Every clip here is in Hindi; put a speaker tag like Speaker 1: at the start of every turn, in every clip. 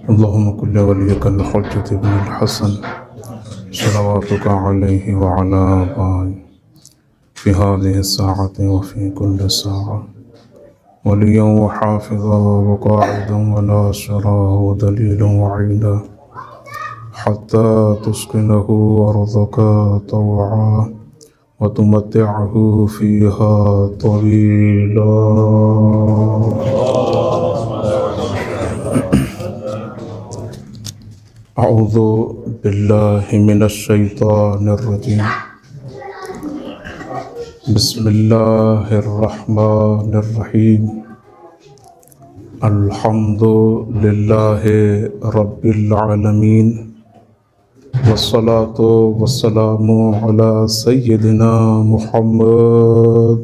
Speaker 1: अल्लाहुम्मा कुल्ली वलियकल हुज्जत इब्नुल हसन सलवातुका अलैहि व अला आबाई फ़ी हाज़िहि स्साअति व फ़ी कुल्लि स्साअ वलिय्यन व हाफ़िज़ा व क़ाइदन व नासिरा व दलीलन व ईना हत्ता तुस्किनहु अर्ज़का तवआ व तुमत्तिअहु फ़ीहा तवीला। अऊज़ु बिल्लाहि मिनश शैतानिर रजीम। बिस्मिल्लाहिर रहमानिर रहीम। अल्हम्दुलिल्लाहि रब्बिल आलमीन वस्सलातु वस्सलामु अला सय्यिदिना मुहम्मद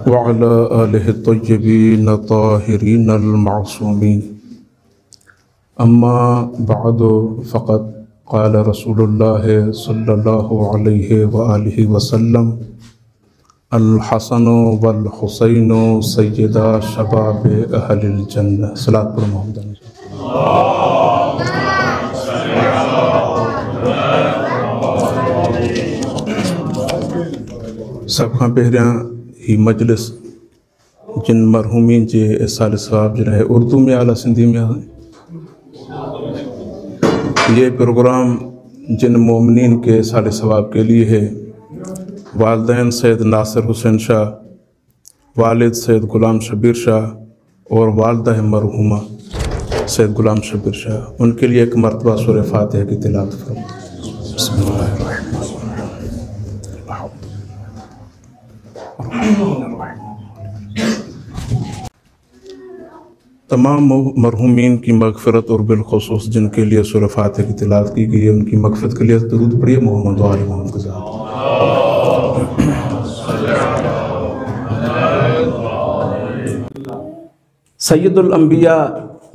Speaker 1: व अला आलिहि तय्यबीन ताहिरीन अल-मासूमीन। अम्मा बअदु फ़क़द क़ाल रसूलुल्लाह सल्लल्लाहु अलैहि व आलिहि वसल्लम अल-हसनु वल हुसैनु सय्यदा शबाबे अहलिल जन्नह। सलात पर मोहम्मद। सब खां पहिरियां ही मजलिस जिन मरहूमीन जे इसाल सवाब जो है उर्दू में आला सिंधी में है। ये प्रोग्राम जिन मोमिनीन के इसाल सवाब के लिए है। वालिदैन सैयद नासिर हुसैन शाह, वालिद सैयद गुलाम शबीर शाह और वालदा मरहूमा सैयद गुलाम शबीर शाह, उनके लिए एक मरतबा सूरह फातिहा की तिलावत फरमाएं। तमाम मरहूमीन की मग़फ़िरत और बिलख़ुसूस जिनके लिए सूरह फातिहा की तिलावत की गई है, उनकी मग़फ़िरत के लिए दुरूद पढ़िए मोहम्मद व आले मोहम्मद के साथ। सय्यदुल अंबिया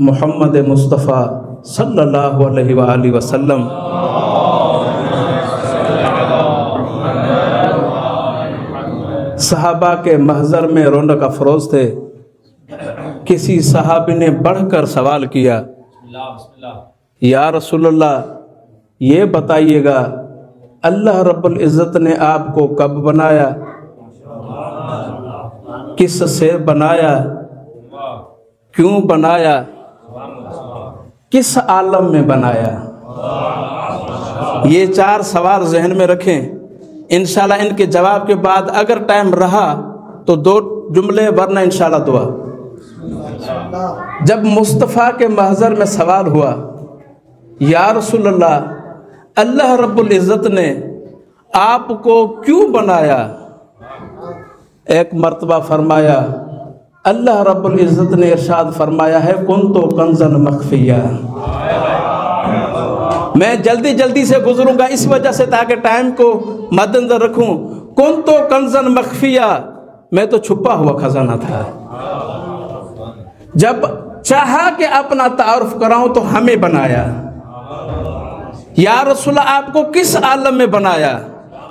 Speaker 1: मोहम्मद मुस्तफ़ा सल्लल्लाहु अलैहि व आलिहि वसल्लम सहाबा के महज़र में रौनक अफरोज़ थे। किसी सहाबी ने बढ़कर सवाल किया, या रसूलल्लाह ये बताइएगा अल्लाह रब्बुल इज़्ज़त ने आपको कब बनाया, किस से बनाया, क्यों बनाया, किस आलम में बनाया। ये चार सवाल जहन में रखें। इंशाल्लाह इनके जवाब के बाद अगर टाइम रहा तो दो जुमले, वरना इंशाल्लाह दुआ। जब मुस्तफ़ा के महज़र में सवाल हुआ, या रसूलल्लाह अल्लाह रब्बुल इज़्ज़त ने आपको क्यों बनाया, एक मर्तबा फरमाया, अल्लाह रब्बुल इज़्ज़त ने इरशाद फरमाया है कुन्तु कंज़न मख़फ़िया। मैं जल्दी जल्दी से गुजरूंगा इस वजह से ताकि टाइम को मद्देनजर रखूं। कुन्तु कंज़न मख़फ़िया, मैं तो छुपा हुआ खजाना था। जब चाहा कि अपना तारुफ कराऊं तो हमें बनाया। या रसूलल्लाह आपको किस आलम में बनाया।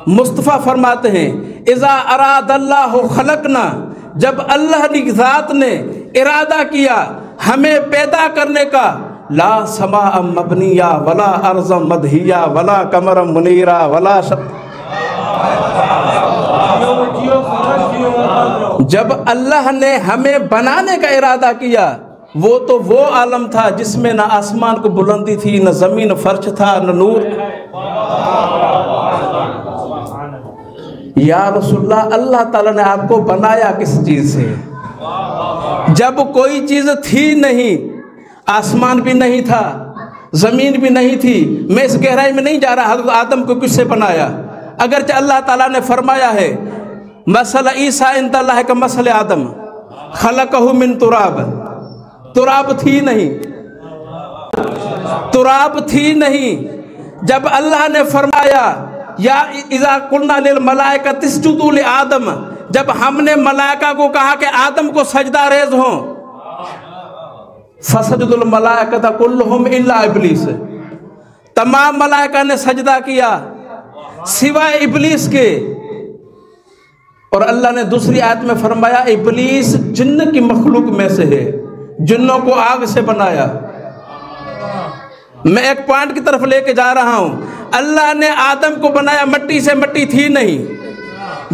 Speaker 1: मुस्तफ़ा फरमाते हैं इज़ा अरादल्लाहु खलकना, जब अल्लाह की ज़ात ने इरादा किया हमें पैदा करने का, ला समा मबनिया वला अर्ज़म मदहिया वला कमरम मुनीरा वला जब अल्लाह ने हमें बनाने का इरादा किया, वो तो वो आलम था जिसमें ना आसमान को बुलंदी थी, न ज़मीन फर्श था, न नूर। या रसूलल्लाह अल्लाह ताला ने आपको बनाया किस चीज़ से, जब कोई चीज़ थी नहीं, आसमान भी नहीं था, ज़मीन भी नहीं थी। मैं इस गहराई में नहीं जा रहा हज़रत आदम को किससे बनाया। अगरचे अल्लाह ताला ने फरमाया है मसल ईसा इंदल्लाह का मसल आदम खलकहु मिन तुराब, तुराब थी नहीं, तुराब थी नहीं। जब अल्लाह ने फरमाया या इज़ा कुल्ना लिल मलाइका तिस्जुदू लि आदम, जब हमने मलाइका को कहा कि आदम को सजदा रेज हो, फसजुदुल मलाइका कुल्लुहुम इल्ला इब्लीस, तमाम मलाइका ने सजदा किया सिवाय इब्लीस के। और अल्लाह ने दूसरी आयत में फरमाया इब्लीस जिन्न की मखलूक में से है, जिन्नों को आग से बनाया। मैं एक पॉइंट की तरफ लेके जा रहा हूं। अल्लाह ने आदम को बनाया मट्टी से, मट्टी थी नहीं।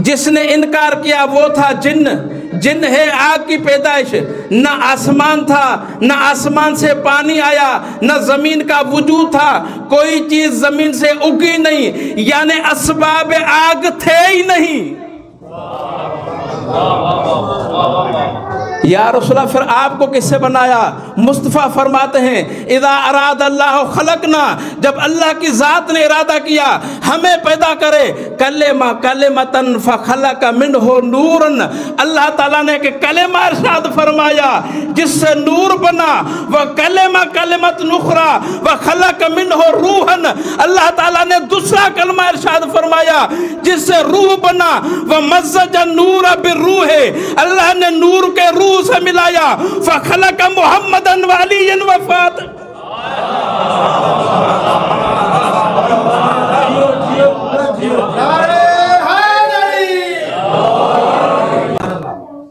Speaker 1: जिसने इनकार किया वो था जिन्न। जिन्न है आग की पैदाइश। न आसमान था, न आसमान से पानी आया, न जमीन का वजूद था, कोई चीज जमीन से उगी नहीं, यानी असबाब आग थे ही नहीं। या रसूला फिर आपको किससे बनाया? मुस्तफ़ा फरमाते हैं इज़ा अराद अल्लाह खलकना, जब अल्लाह की ज़ात ने इरादा किया हमें पैदा करे, कलेमा कलेमतन फखलक मिनहु नूरन, अल्लाह ताला ने के कलेमा इरशाद फरमाया जिससे नूर बना, वह कलेमा कलेमत नुखरा व खलक मिनहु रूहन, अल्लाह ताला ने दूसरा कलमा इरशाद फरमाया जिससे रूह बना, वह मज़्ज़ज नूर बिरूह, अल्लाह ने नूर के रूह से मिलाया, फखलक मुहम्मदन वालियन वफात।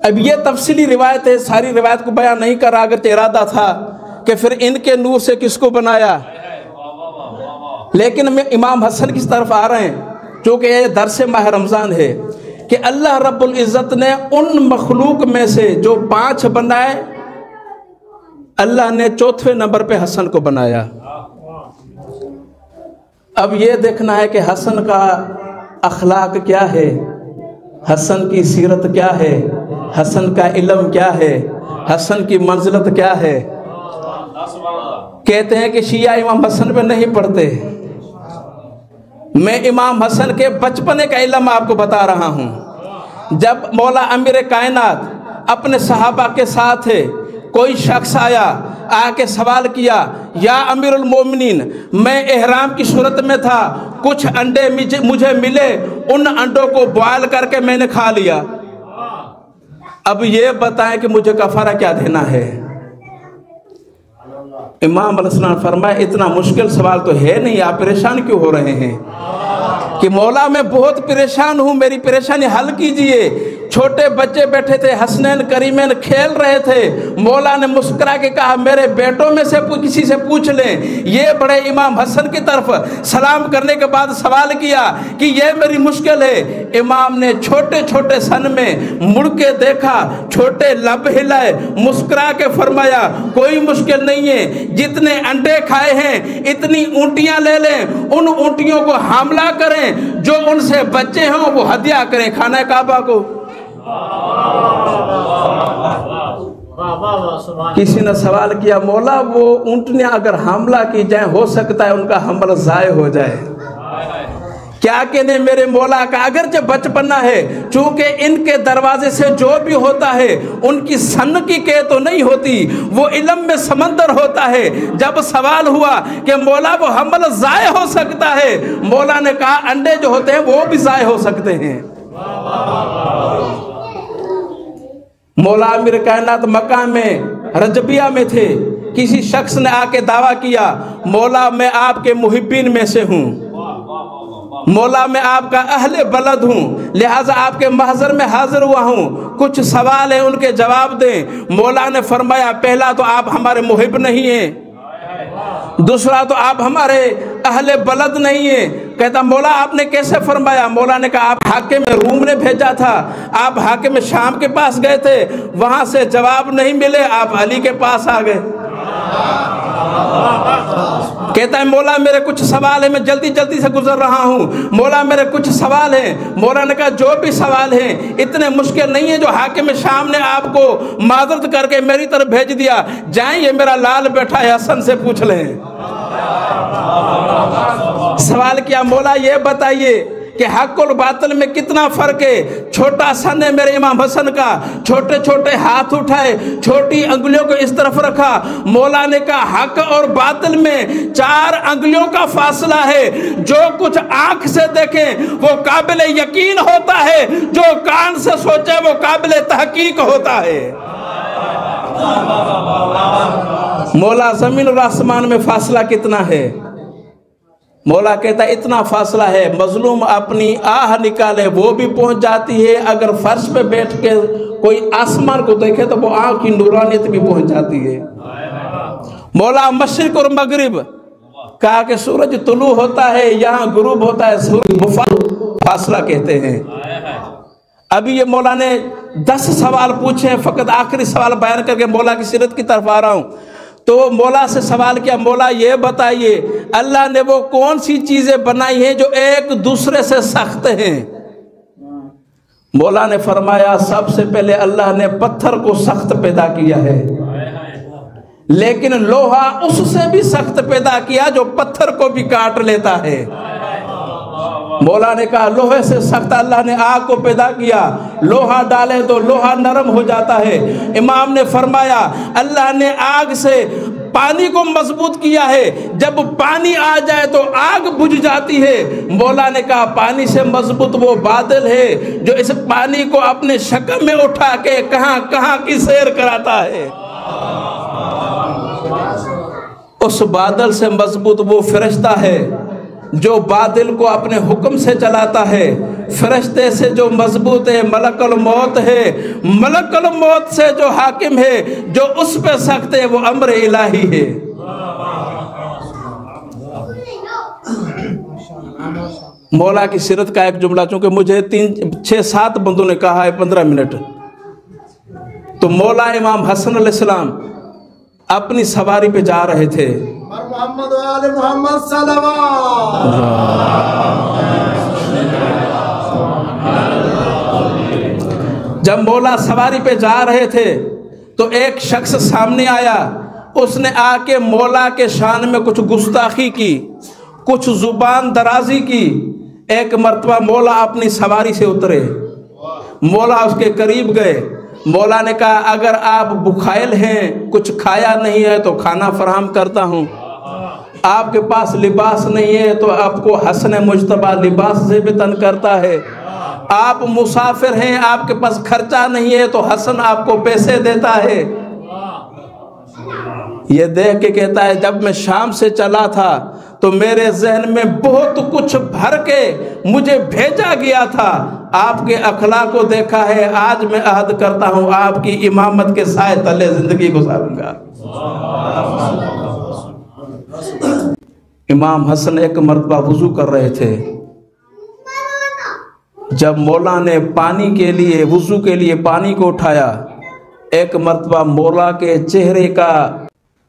Speaker 1: अब ये तफसीली रिवायत है, सारी रिवायत को बयान नहीं कर रहा, अगर इरादा था कि फिर इनके नूर से किसको बनाया, लेकिन मैं इमाम हसन की तरफ आ रहे हैं, क्योंकि ये दरस माह रमज़ान है कि अल्लाह रब्बुल इज़्ज़त ने उन मखलूक में से जो 5 बनाए, अल्लाह ने चौथे नंबर पे हसन को बनाया। अब ये देखना है कि हसन का अखलाक क्या है, हसन की सीरत क्या है, हसन का इल्म क्या है, हसन की मंजिलत क्या है। कहते हैं कि शिया इमाम हसन पे नहीं पढ़ते। मैं इमाम हसन के बचपने का इल्म आपको बता रहा हूँ। जब मौला अमीर कायनात अपने सहाबा के साथ है, कोई शख्स आया, आके सवाल किया, या अमीरुल मोमिनीन, मैं एहराम की सूरत में था, कुछ अंडे मुझे मिले, उन अंडों को बॉयल करके मैंने खा लिया, अब ये बताएं कि मुझे कफारा क्या देना है। इमाम अलैहिस्सलाम फरमाए इतना मुश्किल सवाल तो है नहीं, आप परेशान क्यों हो रहे हैं? कि मौला मैं बहुत परेशान हूँ, मेरी परेशानी हल कीजिए। छोटे बच्चे बैठे थे, हसनैन करीमैन खेल रहे थे, मौला ने मुस्कुरा के कहा मेरे बेटों में से किसी से पूछ लें। ये बड़े इमाम हसन की तरफ सलाम करने के बाद सवाल किया कि ये मेरी मुश्किल है। इमाम ने छोटे छोटे सन में मुड़ के देखा, छोटे लब हिलाए, मुस्कुरा के फरमाया कोई मुश्किल नहीं है, जितने अंडे खाए हैं इतनी ऊंटियां ले लें, उन ऊंटियों को हमला करें, जो उनसे बच्चे हों वो हदिया करें खाना काबा को। किसी ने सवाल किया मौला वो ऊंटनियां अगर हमला की जाए, हो सकता है उनका हमला जाय हो जाए। क्या कहने मेरे मौला का, अगर जब बचपना है, चूंकि इनके दरवाजे से जो भी होता है उनकी सन की कह तो नहीं होती, वो इल्म में समंदर होता है। जब सवाल हुआ कि मौला वो हमला जाय हो सकता है, मौला ने कहा अंडे जो होते हैं वो भी जाय हो सकते हैं। मौला अमीर कायनात मक्का में रजबिया में थे, किसी शख्स ने आके दावा किया मौला मैं आपके मुहिब्बीन में से हूँ, मौला मैं आपका अहले बलद हूँ, लिहाजा आपके महज़र में हाजिर हुआ हूँ, कुछ सवाल है उनके जवाब दें। मौला ने फरमाया पहला तो आप हमारे मुहिब नहीं हैं, दूसरा तो आप हमारे अहले बलद नहीं है। कहता मौला आपने कैसे फरमाया? मौला ने कहा आप हाकिम रूम ने भेजा था, आप हाकिम शाम के पास गए थे, वहां से जवाब नहीं मिले, आप अली के पास आ गए। कहता है मौला मेरे कुछ सवाल है, मैं जल्दी जल्दी से गुजर रहा हूँ, मौला मेरे कुछ सवाल हैं। मौला ने कहा जो भी सवाल हैं इतने मुश्किल नहीं है जो हाकिम शाम ने आपको माजरत करके मेरी तरफ भेज दिया, जाएं ये मेरा लाल बैठा है हसन से पूछ लें। सवाल किया मौला ये बताइए कि हक और बातिल में कितना फर्क है? छोटा सन है मेरे इमाम हसन का, छोटे छोटे हाथ उठाए, छोटी अंगुलियों को इस तरफ रखा। मौला ने कहा हक और बातिल में 4 अंगुलियों का फासला है, जो कुछ आंख से देखे वो काबिल यकीन होता है, जो कान से सोचे वो काबिल तहकीक होता है। मौला जमीन और आसमान में फासला कितना है? मौला कहता है इतना फासला है, मजलूम अपनी आह निकाले वो भी पहुंच जाती है, अगर फर्श पे बैठ के कोई आसमान को देखे तो वो आँख की नूरानियत भी पहुंच जाती है। मौला मशरिक और मगरिब कहा कि सूरज तुलू होता है, यहाँ गुरूब होता है, सूरज फासला कहते हैं। अभी ये मौला ने 10 सवाल पूछे हैं, फ़कत आखिरी सवाल बयान करके मौला की सीरत की तरफ आ रहा हूँ। तो मौला से सवाल किया, मौला ये बताइए अल्लाह ने वो कौन सी चीज़ें बनाई हैं जो एक दूसरे से सख्त हैं? मौला ने फरमाया सबसे पहले अल्लाह ने पत्थर को सख्त पैदा किया है, लेकिन लोहा उससे भी सख्त पैदा किया जो पत्थर को भी काट लेता है। मौला ने कहा लोहे से सख्त अल्लाह ने आग को पैदा किया, लोहा डाले तो लोहा नरम हो जाता है। इमाम ने फरमाया अल्लाह ने आग से पानी को मजबूत किया है, जब पानी आ जाए तो आग बुझ जाती है। मौला ने कहा पानी से मजबूत वो बादल है जो इस पानी को अपने शक्ल में उठा के कहां कहां की सैर कराता है। उस बादल से मजबूत वो फरिश्ता है जो बादल को अपने हुक्म से चलाता है। फरिश्ते से जो मजबूत है मलकुल मौत है, मलकुल मौत से जो हाकिम है, जो उस पे सख्त है वो अम्र इलाही है। मौला की सीरत का एक जुमला, चूंकि मुझे 6-7 बंदों ने कहा है 15 मिनट, तो मौला इमाम हसन अलैहिस्सलाम अपनी सवारी पे जा रहे थे।
Speaker 2: मोहम्मद वाले मोहम्मद
Speaker 1: जब मौला सवारी पे जा रहे थे तो एक शख्स सामने आया, उसने आके मौला के शान में कुछ गुस्ताखी की, कुछ जुबान दराजी की। एक मर्तबा मौला अपनी सवारी से उतरे, मौला उसके करीब गए। मौला ने कहा अगर आप भुखाइल हैं, कुछ खाया नहीं है तो खाना फराहम करता हूँ, आपके पास लिबास नहीं है तो आपको हसन मुजतबा लिबास से भी तन करता है, आप मुसाफिर हैं, आपके पास खर्चा नहीं है तो हसन आपको पैसे देता है। ये देख के कहता है जब मैं शाम से चला था तो मेरे जहन में बहुत कुछ भर के मुझे भेजा गया था, आपके अखलाक को देखा है, आज मैं अहद करता हूँ आपकी इमामत के साए तले जिंदगी गुजारूंगा। इमाम हसन एक मर्तबा वुजू कर रहे थे, जब मौला ने पानी के लिए वुजू के लिए पानी को उठाया, एक मर्तबा मौला के चेहरे का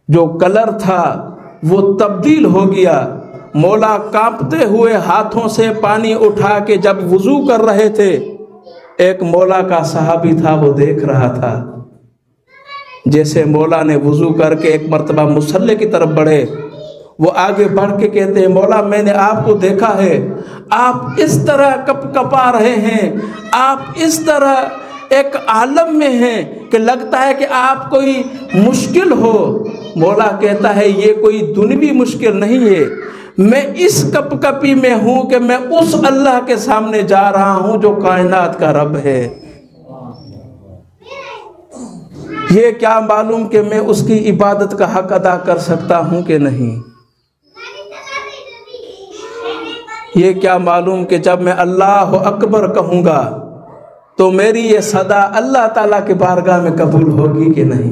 Speaker 1: जो कलर था वो तब्दील हो गया। मौला कांपते हुए हाथों से पानी उठा के जब वुजू कर रहे थे, एक मौला का सहाबी था वो देख रहा था। जैसे मौला ने वुजू करके एक मर्तबा मुसल्ले की तरफ बढ़े, वो आगे बढ़ के कहते हैं मौला मैंने आपको देखा है, आप इस तरह कपकपा रहे हैं, आप इस तरह एक आलम में हैं कि लगता है कि आप कोई मुश्किल हो। मौला कहता है ये कोई दुनियावी मुश्किल नहीं है, मैं इस कपकपी में हूं कि मैं उस अल्लाह के सामने जा रहा हूं जो कायनात का रब है। ये क्या मालूम कि मैं उसकी इबादत का हक अदा कर सकता हूं कि नहीं। ये क्या मालूम कि जब मैं अल्लाह अकबर कहूँगा तो मेरी ये सदा अल्लाह ताला के बारगाह में कबूल होगी कि नहीं।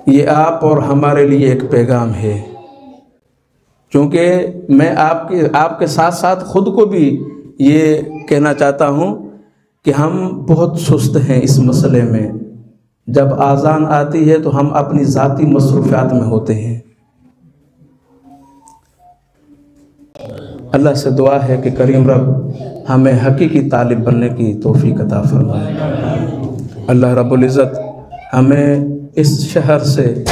Speaker 1: ये आप और हमारे लिए एक पैगाम है, क्योंकि मैं आपके साथ साथ खुद को भी ये कहना चाहता हूँ कि हम बहुत सुस्त हैं इस मसले में। जब आज़ान आती है तो हम अपनी ज़ाती मसरूफ़ियात में होते हैं। अल्लाह से दुआ है कि करीम रब हमें हकीकी तालिब बनने की तौफीक अता फरमाए। अल्लाह रब्बुल इज़्ज़त हमें इस शहर से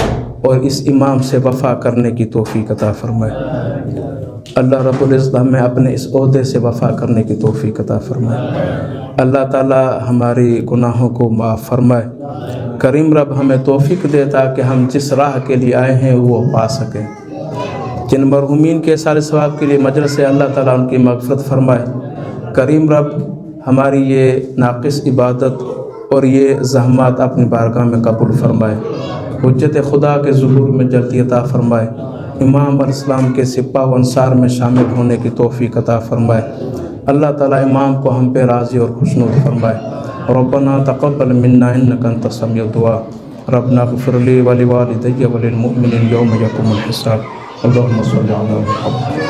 Speaker 1: और इस इमाम से वफ़ा करने की तौफीक अता फरमाए। अल्लाह रब्बुल इज़्ज़त हमें अपने इस ओहदे से वफ़ा करने की तौफीक अता फरमाए। अल्लाह ताला हमारी गुनाहों को माफ़ फरमाए। करीम रब हमें तौफीक देता कि हम जिस राह के लिए आए हैं वो पा सकें। जिन मरहुमीन के सारे सवाब के लिए मजलिस से अल्लाह ताला उनकी मग़फ़िरत फरमाए। करीम रब हमारी ये नाक़िस इबादत और ये ज़हमत अपनी बारगाह में कबूल फरमाए। हुज्जत खुदा के ज़ुहूर में जल्दी अता फ़रमाए। इमाम अलैहिस्सलाम के सिपा व अंसार में शामिल होने की तौफ़ीक़ अता फ़रमाए। अल्लाह ताला इमाम को हम पे राज़ी और खुशनुद फरमाए। रब्बना तक़ब्बल मिन्ना इन्नका अंतस समीउद दुआ। रब्बना इग़फ़िर ली व लिवालिदैया व लिल मुअमिनीन यौम यक़ूमुल हिसाब। अल्लाहुम्मा सल्लि अला मुहम्मद।